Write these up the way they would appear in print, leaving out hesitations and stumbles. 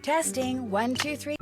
Testing, 1, 2, 3.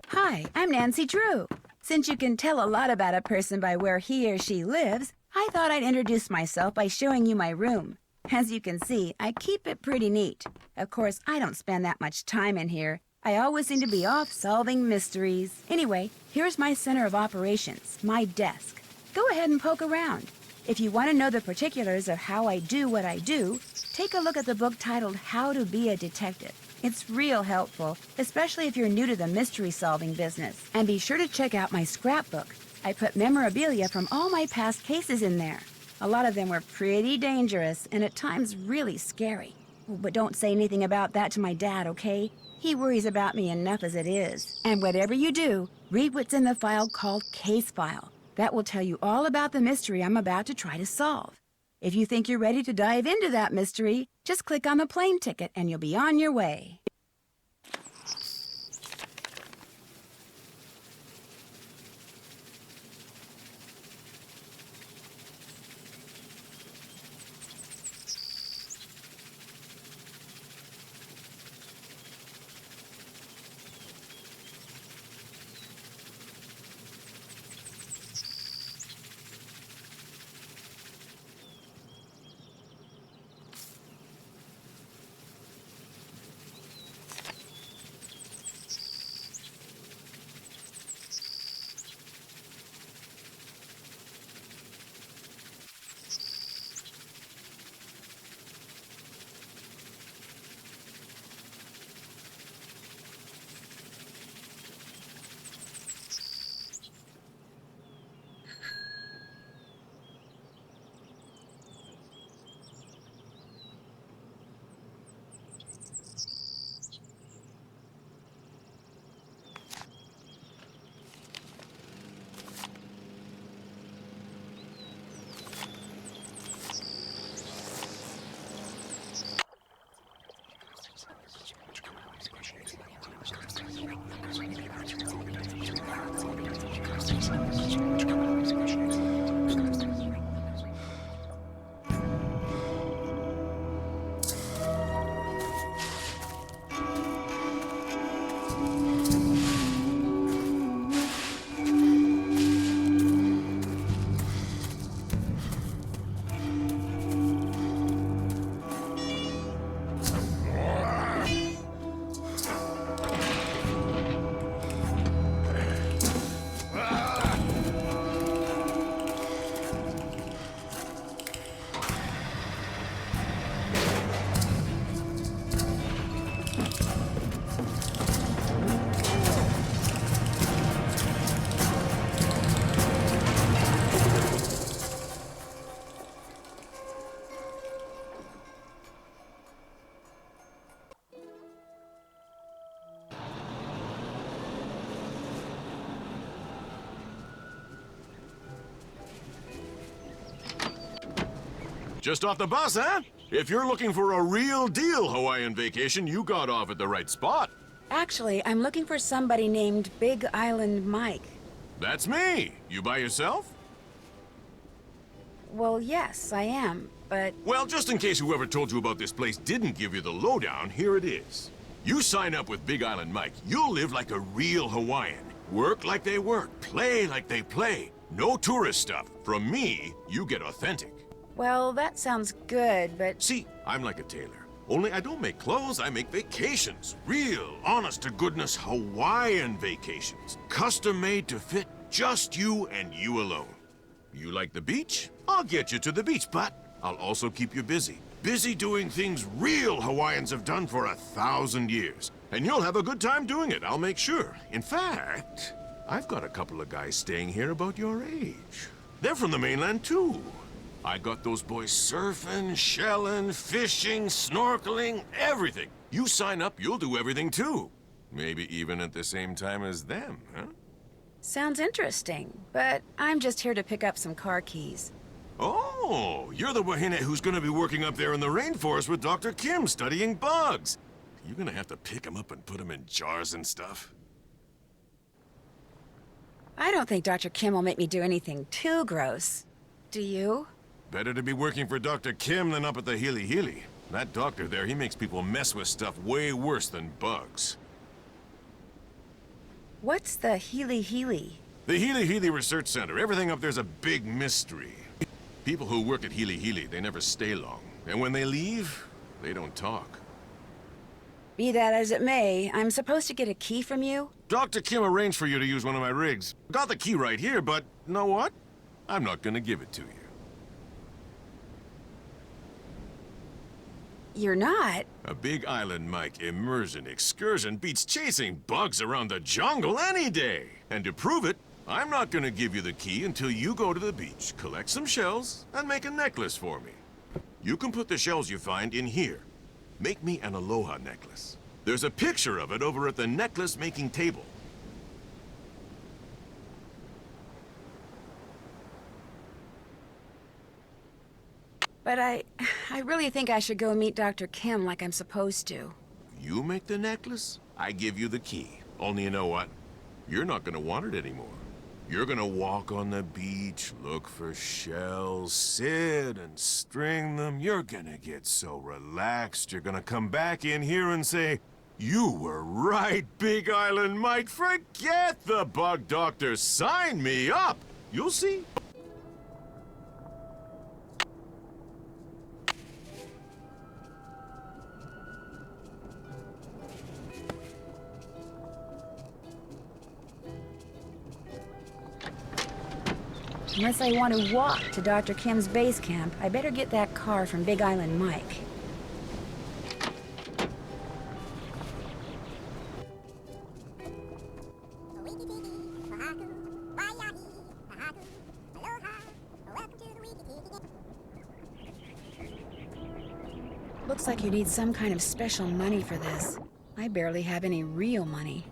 Hi, I'm Nancy Drew. Since you can tell a lot about a person by where he or she lives, I thought I'd introduce myself by showing you my room. As you can see, I keep it pretty neat. Of course, I don't spend that much time in here. I always seem to be off solving mysteries. Anyway, here's my center of operations, my desk. Go ahead and poke around. If you want to know the particulars of how I do what I do, take a look at the book titled How to Be a Detective. It's real helpful, especially if you're new to the mystery-solving business. And be sure to check out my scrapbook. I put memorabilia from all my past cases in there. A lot of them were pretty dangerous and at times really scary. But don't say anything about that to my dad, okay? He worries about me enough as it is. And whatever you do, read what's in the file called Case File. That will tell you all about the mystery I'm about to try to solve. If you think you're ready to dive into that mystery, just click on the plane ticket and you'll be on your way. Just off the bus, huh? If you're looking for a real deal Hawaiian vacation, you got off at the right spot. Actually, I'm looking for somebody named Big Island Mike. That's me. You by yourself? Well, yes, I am, but... Well, just in case whoever told you about this place didn't give you the lowdown, here it is. You sign up with Big Island Mike, you'll live like a real Hawaiian. Work like they work, play like they play. No tourist stuff. From me, you get authentic. Well, that sounds good, but... See, I'm like a tailor. Only I don't make clothes, I make vacations. Real, honest-to-goodness Hawaiian vacations. Custom-made to fit just you and you alone. You like the beach? I'll get you to the beach, but I'll also keep you busy. Busy doing things real Hawaiians have done for 1,000 years. And you'll have a good time doing it, I'll make sure. In fact, I've got a couple of guys staying here about your age. They're from the mainland, too. I got those boys surfing, shelling, fishing, snorkeling, everything. You sign up, you'll do everything too. Maybe even at the same time as them, huh? Sounds interesting, but I'm just here to pick up some car keys. Oh, you're the wahine who's gonna be working up there in the rainforest with Dr. Kim studying bugs. You're gonna have to pick them up and put them in jars and stuff. I don't think Dr. Kim will make me do anything too gross. Do you? Better to be working for Dr. Kim than up at the Hili Hili. That doctor there, he makes people mess with stuff way worse than bugs. What's the Healy? The Healy Research Center, everything up there's a big mystery. People who work at Healy, they never stay long. And when they leave, they don't talk. Be that as it may, I'm supposed to get a key from you? Dr. Kim arranged for you to use one of my rigs. Got the key right here, but know what? I'm not gonna give it to you. You're not? A Big Island Mike immersion excursion beats chasing bugs around the jungle any day. And to prove it, I'm not gonna give you the key until you go to the beach, collect some shells, and make a necklace for me. You can put the shells you find in here. Make me an aloha necklace. There's a picture of it over at the necklace-making table. But I really think I should go meet Dr. Kim like I'm supposed to. You make the necklace, I give you the key. Only you know what? You're not gonna want it anymore. You're gonna walk on the beach, look for shells, sit and string them. You're gonna get so relaxed, you're gonna come back in here and say, "You were right, Big Island Mike. Forget the bug doctor. Sign me up." You'll see. Unless I want to walk to Dr. Kim's base camp, I better get that car from Big Island Mike. Looks like you need some kind of special money for this. I barely have any real money.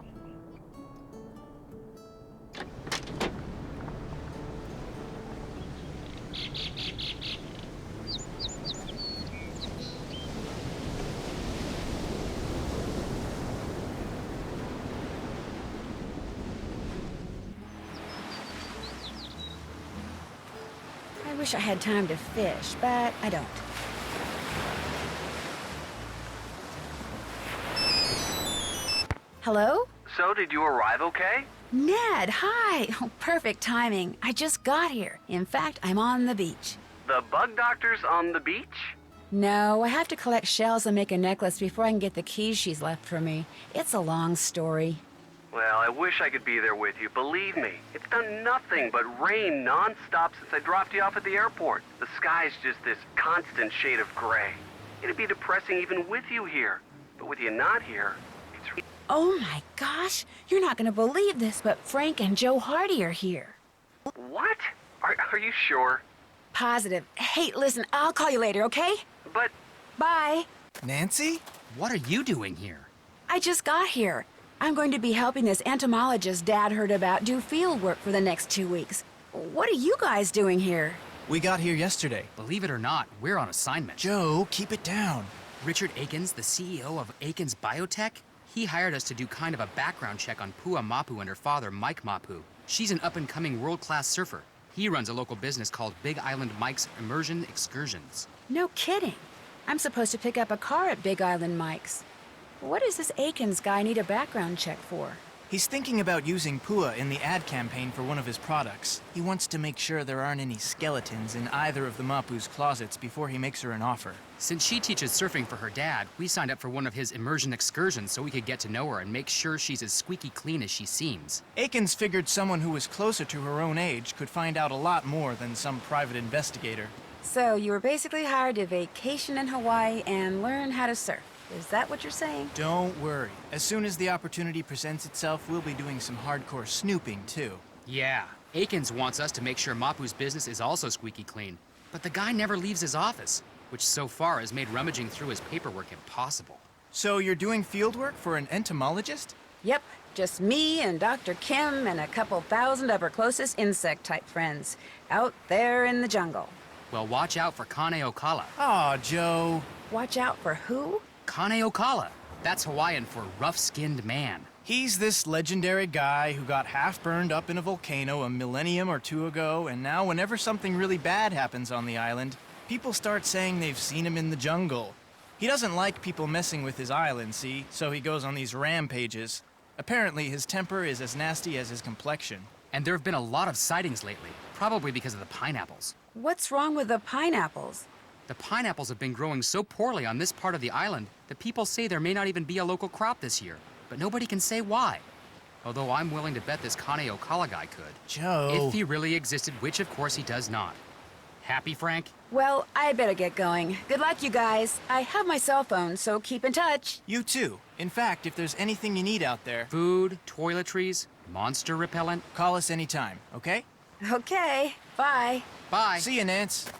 I wish I had time to fish, but I don't. Hello? So, did you arrive okay? Ned, hi! Oh, perfect timing. I just got here. In fact, I'm on the beach. The bug doctor's on the beach? No, I have to collect shells and make a necklace before I can get the keys she's left for me. It's a long story. Well, I wish I could be there with you. Believe me, it's done nothing but rain non-stop since I dropped you off at the airport. The sky's just this constant shade of gray. It'd be depressing even with you here. But with you not here, it's... Oh my gosh! You're not gonna believe this, but Frank and Joe Hardy are here. What? Are you sure? Positive. Hey, listen, I'll call you later, okay? But... Bye. Nancy? What are you doing here? I just got here. I'm going to be helping this entomologist Dad heard about do field work for the next 2 weeks. What are you guys doing here? We got here yesterday. Believe it or not, we're on assignment. Joe, keep it down. Richard Akins, the CEO of Akins Biotech, he hired us to do kind of a background check on Pua Mapu and her father, Mike Mapu. She's an up-and-coming world-class surfer. He runs a local business called Big Island Mike's Immersion Excursions. No kidding. I'm supposed to pick up a car at Big Island Mike's. What does this Akins guy need a background check for? He's thinking about using Pua in the ad campaign for one of his products. He wants to make sure there aren't any skeletons in either of the Mapu's closets before he makes her an offer. Since she teaches surfing for her dad, we signed up for one of his immersion excursions so we could get to know her and make sure she's as squeaky clean as she seems. Akins figured someone who was closer to her own age could find out a lot more than some private investigator. So you were basically hired to vacation in Hawaii and learn how to surf. Is that what you're saying? Don't worry. As soon as the opportunity presents itself, we'll be doing some hardcore snooping, too. Yeah, Akins wants us to make sure Mapu's business is also squeaky clean. But the guy never leaves his office, which so far has made rummaging through his paperwork impossible. So you're doing field work for an entomologist? Yep, just me and Dr. Kim and a couple thousand of her closest insect-type friends out there in the jungle. Well, watch out for Kane Okala. Aw, Joe. Watch out for who? Kane Okala. That's Hawaiian for rough-skinned man. He's this legendary guy who got half burned up in a volcano a millennium or two ago, and now whenever something really bad happens on the island, people start saying they've seen him in the jungle. He doesn't like people messing with his island, see? So he goes on these rampages. Apparently, his temper is as nasty as his complexion. And there have been a lot of sightings lately, probably because of the pineapples. What's wrong with the pineapples? The pineapples have been growing so poorly on this part of the island that people say there may not even be a local crop this year, but nobody can say why. Although I'm willing to bet this Kane Okala guy could. Joe... If he really existed, which of course he does not. Happy, Frank? Well, I better get going. Good luck, you guys. I have my cell phone, so keep in touch. You too. In fact, if there's anything you need out there, Food, toiletries, monster repellent. call us anytime, okay? Okay, bye. Bye. See you, Nance.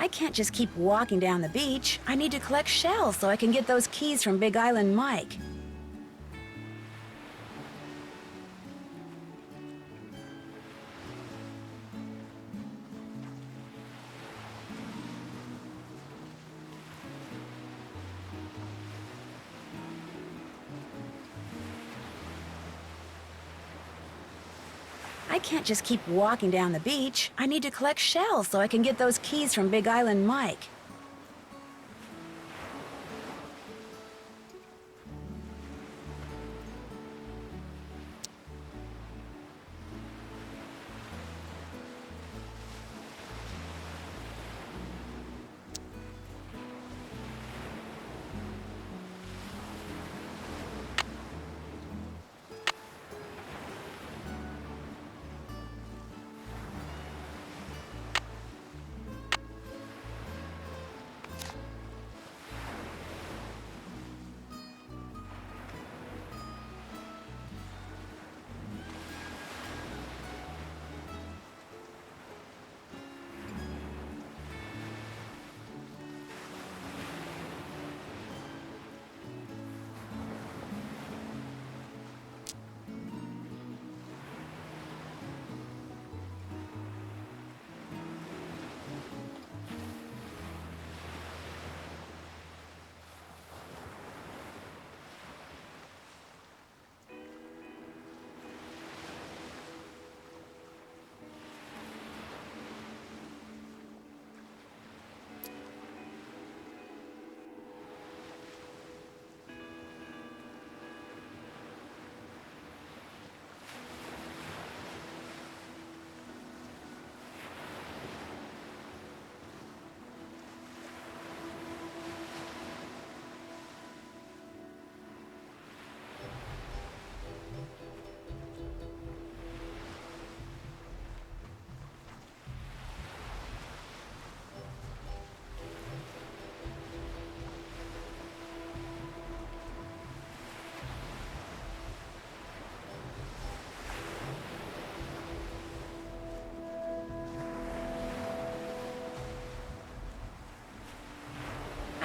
I can't just keep walking down the beach. I need to collect shells so I can get those keys from Big Island Mike. I can't just keep walking down the beach. I need to collect shells so I can get those keys from Big Island Mike.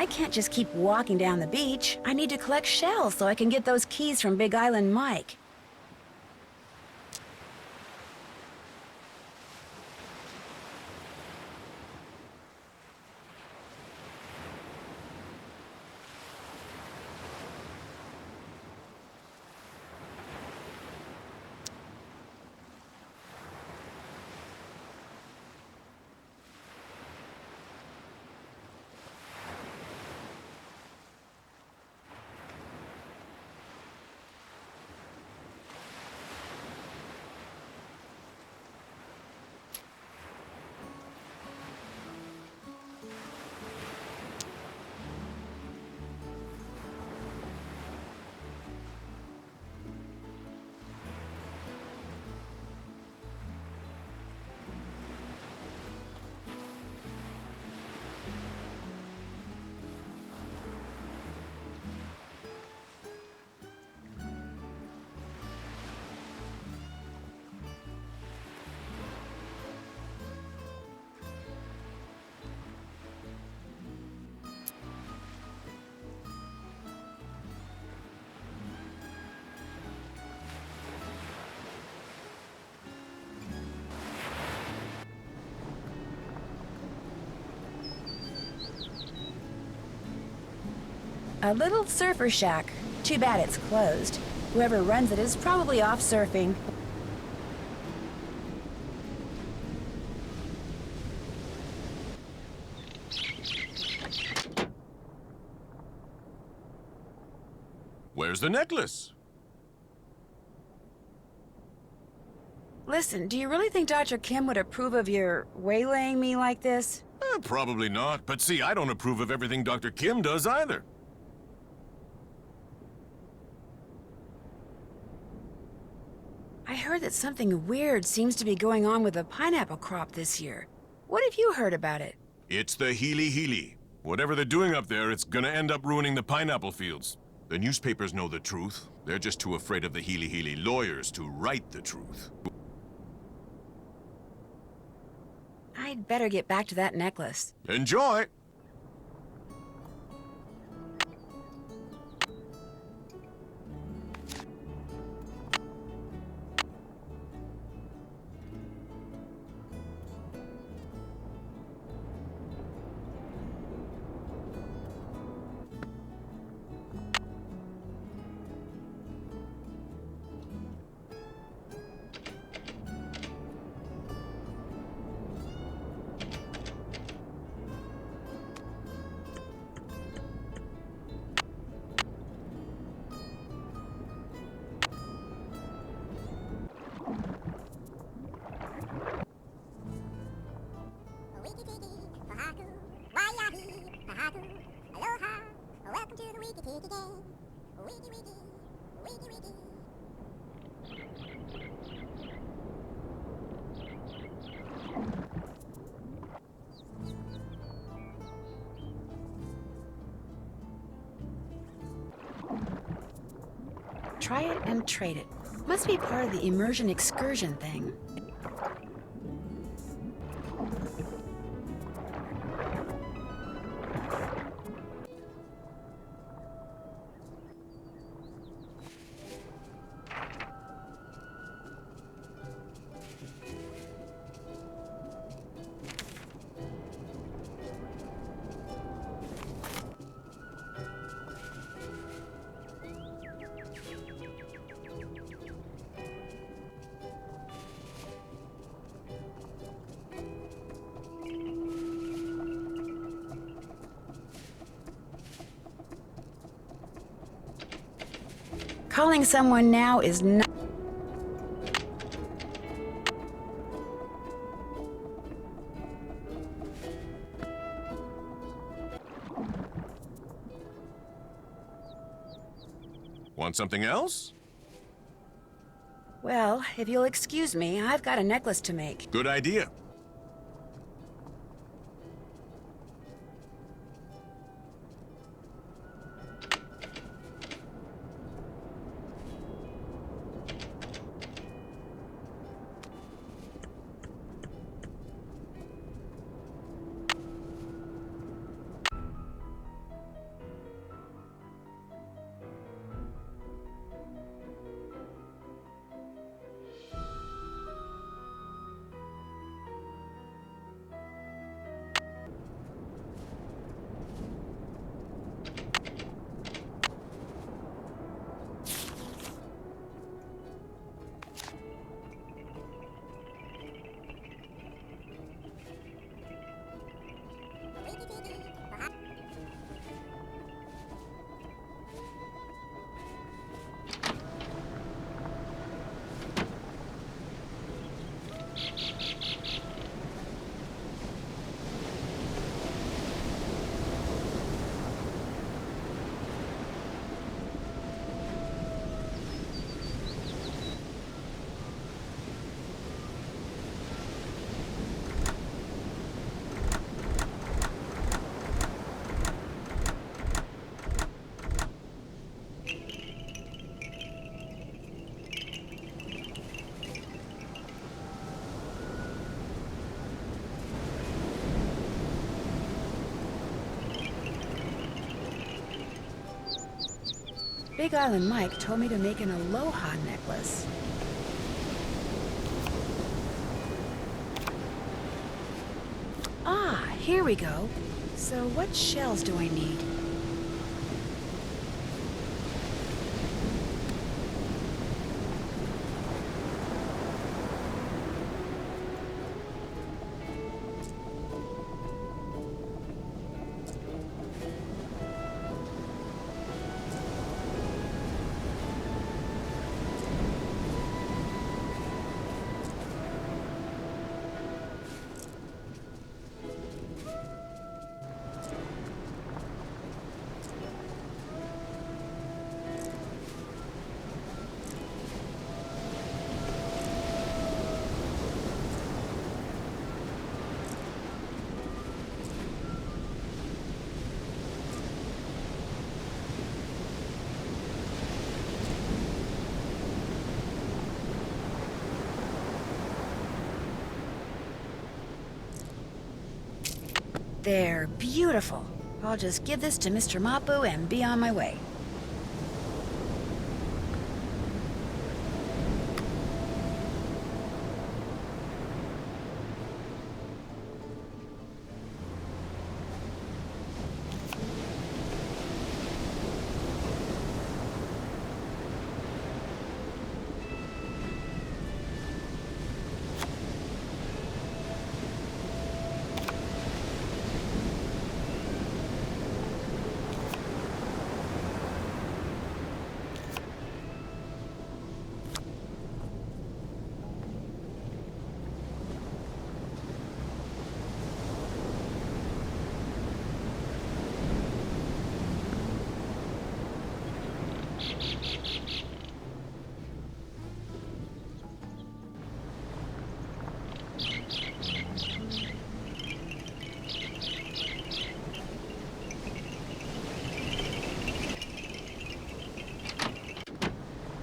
I can't just keep walking down the beach. I need to collect shells so I can get those keys from Big Island Mike. A little surfer shack. Too bad it's closed. Whoever runs it is probably off surfing. Where's the necklace? Listen, do you really think Dr. Kim would approve of your waylaying me like this? Probably not. But see, I don't approve of everything Dr. Kim does either. I heard that something weird seems to be going on with the pineapple crop this year. What have you heard about it? It's the Healy Healy. Whatever they're doing up there, it's gonna end up ruining the pineapple fields. The newspapers know the truth. They're just too afraid of the Healy Healy lawyers to write the truth. I'd better get back to that necklace. Enjoy! Aloha, welcome to the Wiki Tiki game. Wiki Wiki, Wiki Wiki. Try it and trade it. Must be part of the immersion excursion thing. Calling someone now is not... Want something else? Well, if you'll excuse me, I've got a necklace to make. Good idea. Big Island Mike told me to make an aloha necklace. Ah, here we go. So what shells do I need? They're beautiful. I'll just give this to Mr. Mapu and be on my way.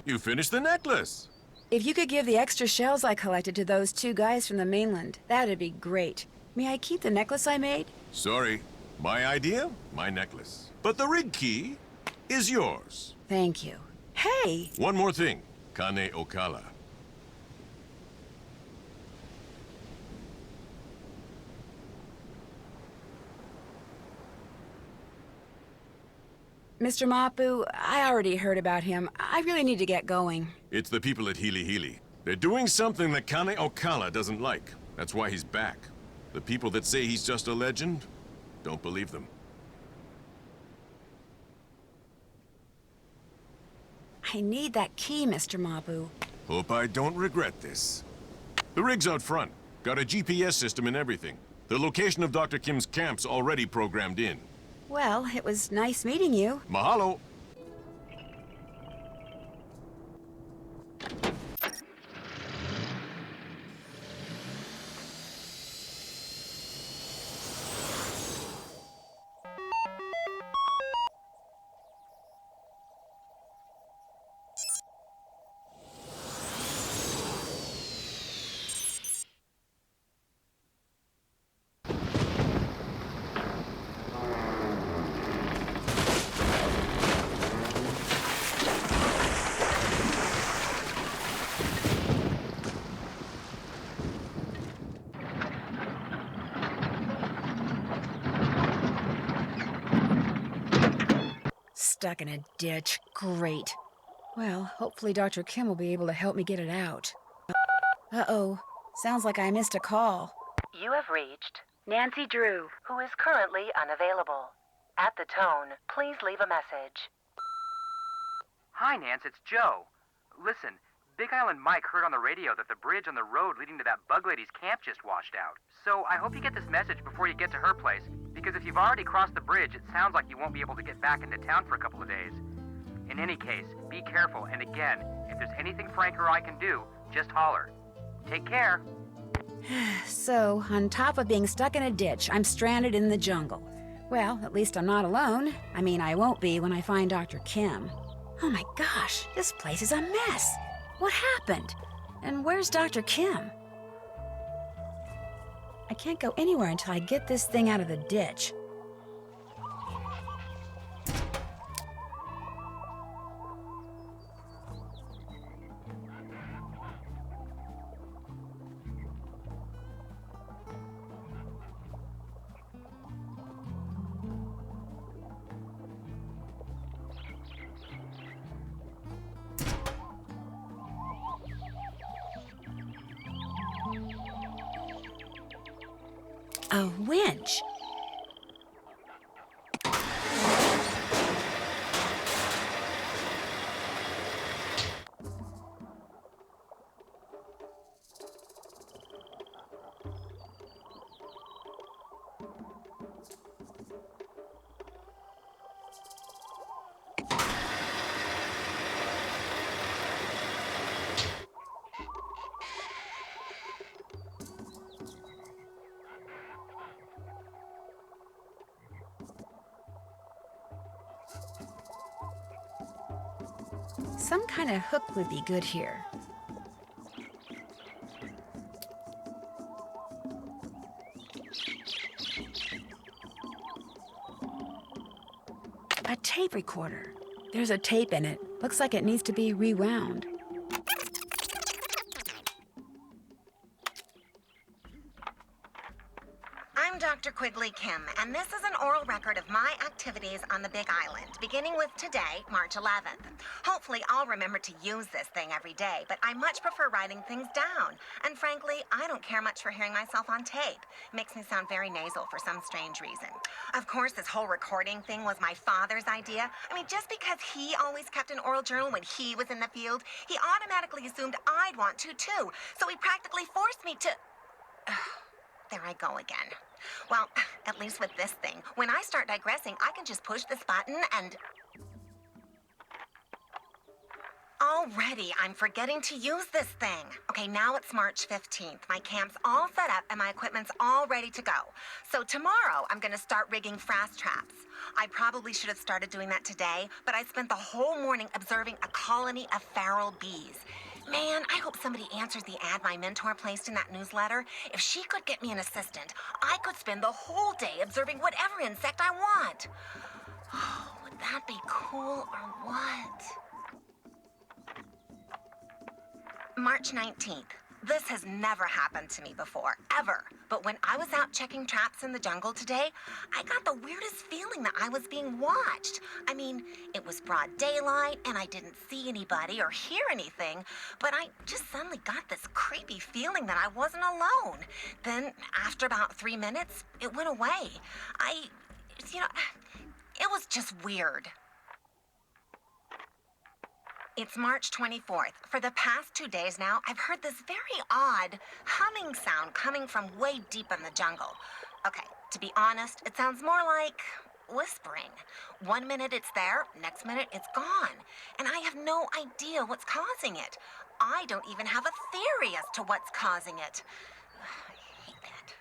You finished the necklace. If you could give the extra shells I collected to those two guys from the mainland, that'd be great. May I keep the necklace I made? Sorry. My idea, my necklace. But the rig key is yours. Thank you. Hey! One more thing. Kane Okala. Mr. Mapu, I already heard about him. I really need to get going. It's the people at Hili Hili. They're doing something that Kane Okala doesn't like. That's why he's back. The people that say he's just a legend, don't believe them. I need that key, Mr. Mapu. Hope I don't regret this. The rig's out front. Got a GPS system and everything. The location of Dr. Kim's camp's already programmed in. Well, it was nice meeting you. Mahalo. Stuck in a ditch. Great. Well, hopefully Dr. Kim will be able to help me get it out. Uh-oh. Sounds like I missed a call. You have reached Nancy Drew. who is currently unavailable. At the tone, please leave a message. Hi, Nance, it's Joe. Listen, Big Island Mike heard on the radio that the bridge on the road leading to that bug lady's camp just washed out. So I hope you get this message before you get to her place, because if you've already crossed the bridge, it sounds like you won't be able to get back into town for a couple of days. In any case, be careful, and again, if there's anything Frank or I can do, just holler. Take care. So, on top of being stuck in a ditch, I'm stranded in the jungle. Well, at least I'm not alone. I mean, I won't be when I find Dr. Kim. Oh my gosh, this place is a mess. What happened? And where's Dr. Kim? I can't go anywhere until I get this thing out of the ditch. A winch? Some kind of hook would be good here. A tape recorder. There's a tape in it. Looks like it needs to be rewound. I'm Dr. Quigley Kim, and this is an oral record of my activities on the Big Island, beginning with today, March 11th. Hopefully, I'll remember to use this thing every day, but I much prefer writing things down. And frankly, I don't care much for hearing myself on tape. It makes me sound very nasal for some strange reason. Of course, this whole recording thing was my father's idea. I mean, just because he always kept an oral journal when he was in the field, he automatically assumed I'd want to too. So he practically forced me to... There I go again. Well, at least with this thing, when I start digressing, I can just push this button and... Already, I'm forgetting to use this thing. Okay, now it's March 15th. My camp's all set up and my equipment's all ready to go. So tomorrow, I'm gonna start rigging fast traps. I probably should have started doing that today, but I spent the whole morning observing a colony of feral bees. Man, I hope somebody answers the ad my mentor placed in that newsletter. If she could get me an assistant, I could spend the whole day observing whatever insect I want. Would that be cool or what? March 19th. This has never happened to me before, ever. But when I was out checking traps in the jungle today, I got the weirdest feeling that I was being watched. I mean, it was broad daylight and I didn't see anybody or hear anything, but I just suddenly got this creepy feeling that I wasn't alone. Then, after about 3 minutes, it went away. It was just weird. It's March 24th. For the past 2 days now, I've heard this very odd humming sound coming from way deep in the jungle. Okay, to be honest, it sounds more like whispering. 1 minute it's there, next minute it's gone. And I have no idea what's causing it. I don't even have a theory as to what's causing it. I hate that.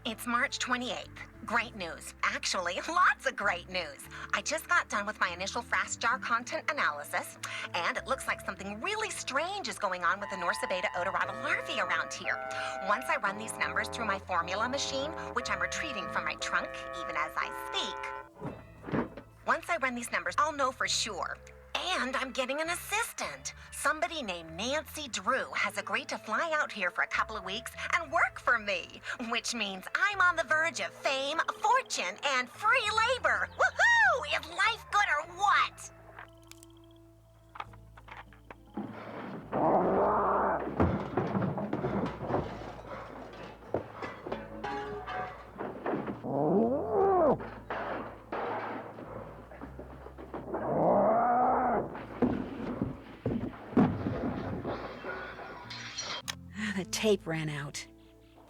It's March 28th. Great news. Actually, lots of great news. I just got done with my initial fast jar content analysis, and it looks like something really strange is going on with the Norsa beta odorata larvae around here. Once I run these numbers through my formula machine, which I'm retrieving from my trunk even as I speak, once I run these numbers, I'll know for sure. And I'm getting an assistant. Somebody named Nancy Drew has agreed to fly out here for a couple of weeks and work for me, which means I'm on the verge of fame, fortune, and free labor. Woohoo! Is life good or what? the tape ran out.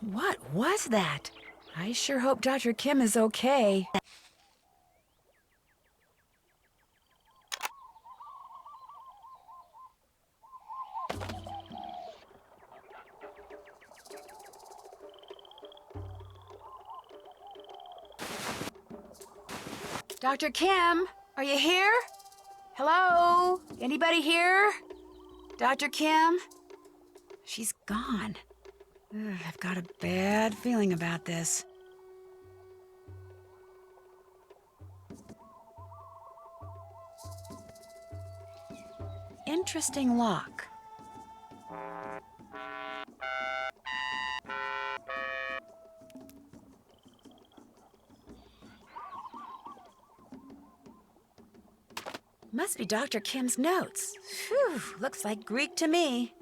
What was that? I sure hope Dr. Kim is okay. Dr. Kim, are you here? Hello? Anybody here? Dr. Kim? She's gone. Ugh, I've got a bad feeling about this. Interesting lock. Must be Dr. Kim's notes. Phew, looks like Greek to me.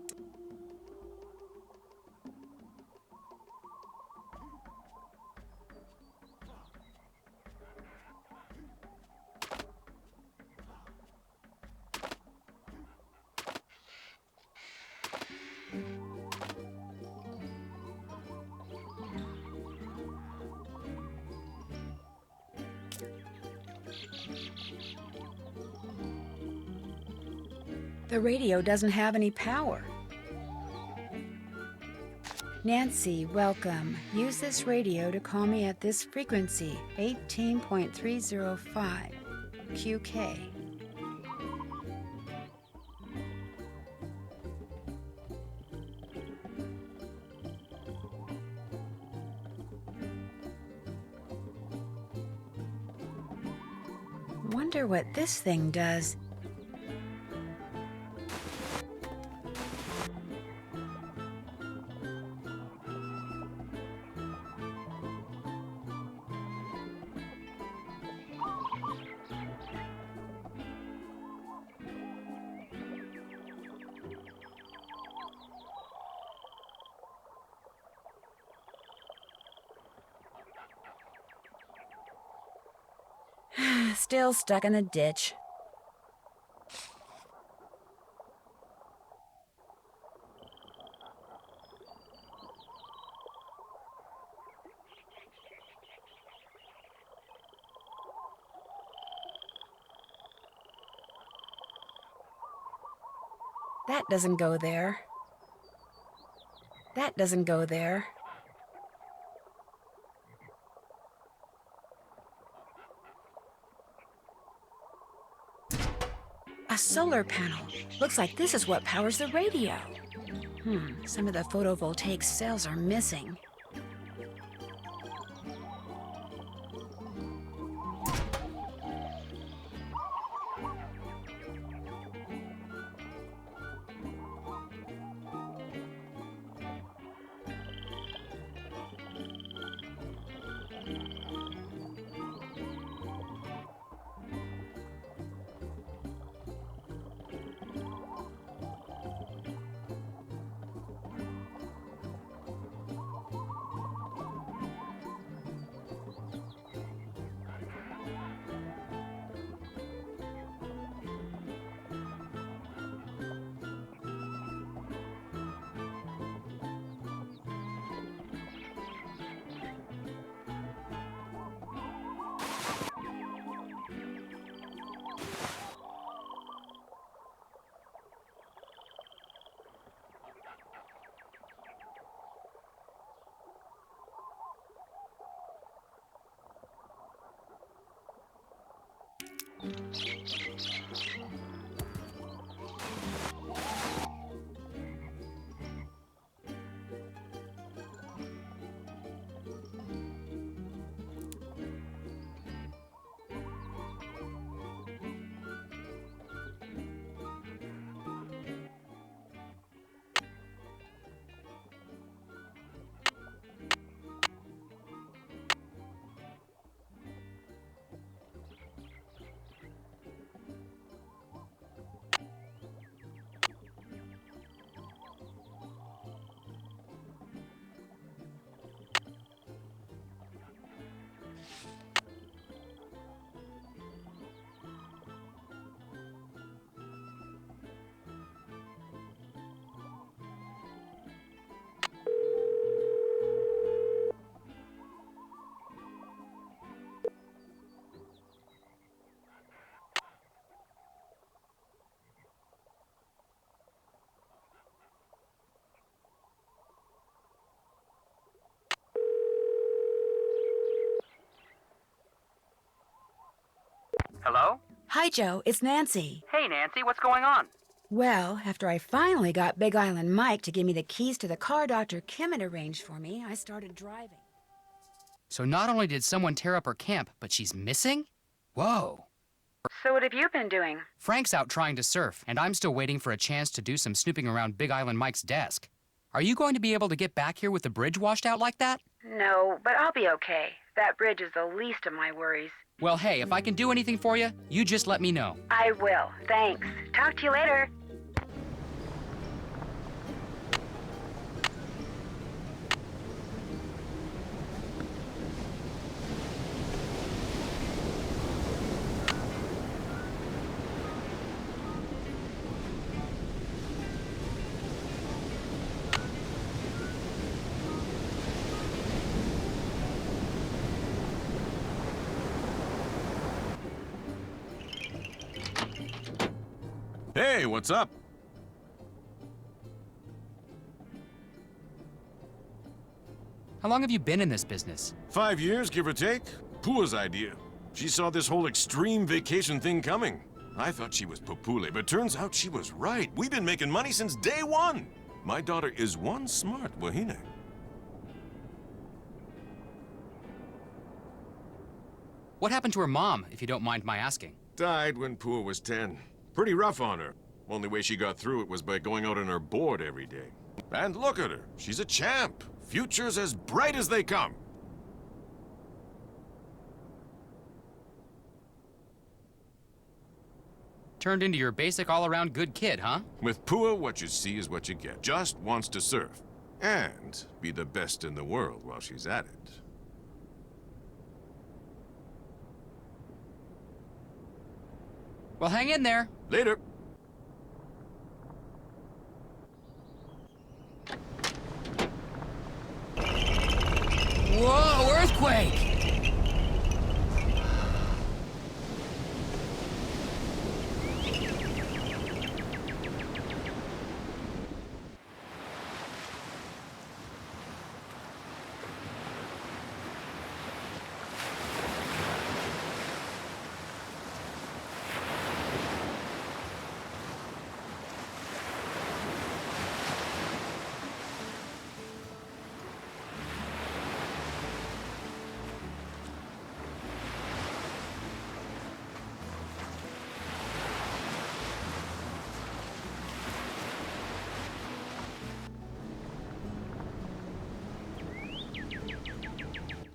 The radio doesn't have any power. Nancy, welcome. Use this radio to call me at this frequency, 18.305 QK. Wonder what this thing does. Still stuck in the ditch. That doesn't go there. That doesn't go there. A solar panel. Looks like this is what powers the radio. Some of the photovoltaic cells are missing. Hello? Hi, Joe. It's Nancy. Hey, Nancy, what's going on? Well, after I finally got Big Island Mike to give me the keys to the car Dr. Kim had arranged for me, I started driving. So not only did someone tear up her camp, but she's missing? Whoa. So what have you been doing? Frank's out trying to surf, and I'm still waiting for a chance to do some snooping around Big Island Mike's desk. Are you going to be able to get back here with the bridge washed out like that? No, but I'll be okay. That bridge is the least of my worries. Well, hey, if I can do anything for you, you just let me know. I will. Thanks. Talk to you later. Hey, what's up? How long have you been in this business? 5 years, give or take. Pua's idea. She saw this whole extreme vacation thing coming. I thought she was popule, but turns out she was right. We've been making money since day one. My daughter is one smart wahine. What happened to her mom, if you don't mind my asking? Died when Pua was 10. Pretty rough on her. Only way she got through it was by going out on her board every day. And look at her. She's a champ. Future's as bright as they come. Turned into your basic all-around good kid, huh? With Pua, what you see is what you get. Just wants to surf. And be the best in the world while she's at it. Well, hang in there. Later. Whoa, earthquake!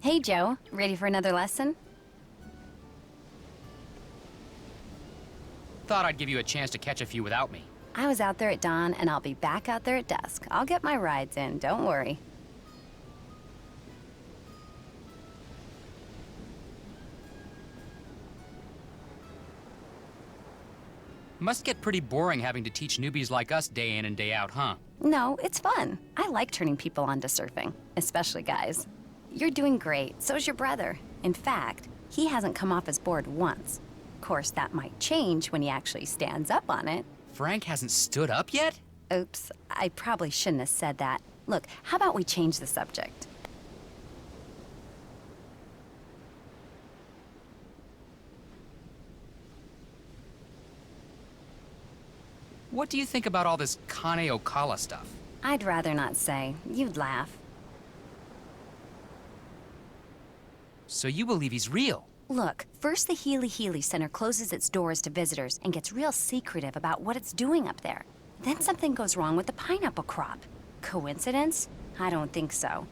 Hey, Joe. Ready for another lesson? Thought I'd give you a chance to catch a few without me. I was out there at dawn, and I'll be back out there at dusk. I'll get my rides in, don't worry. Must get pretty boring having to teach newbies like us day in and day out, huh? No, it's fun. I like turning people on to surfing, especially guys. You're doing great, so's your brother. In fact, he hasn't come off his board once. Of course, that might change when he actually stands up on it. Frank hasn't stood up yet? Oops, I probably shouldn't have said that. Look, how about we change the subject? What do you think about all this Kane Okala stuff? I'd rather not say. You'd laugh. So you believe he's real? Look, first the Healy Center closes its doors to visitors and gets real secretive about what it's doing up there. Then something goes wrong with the pineapple crop. Coincidence? I don't think so.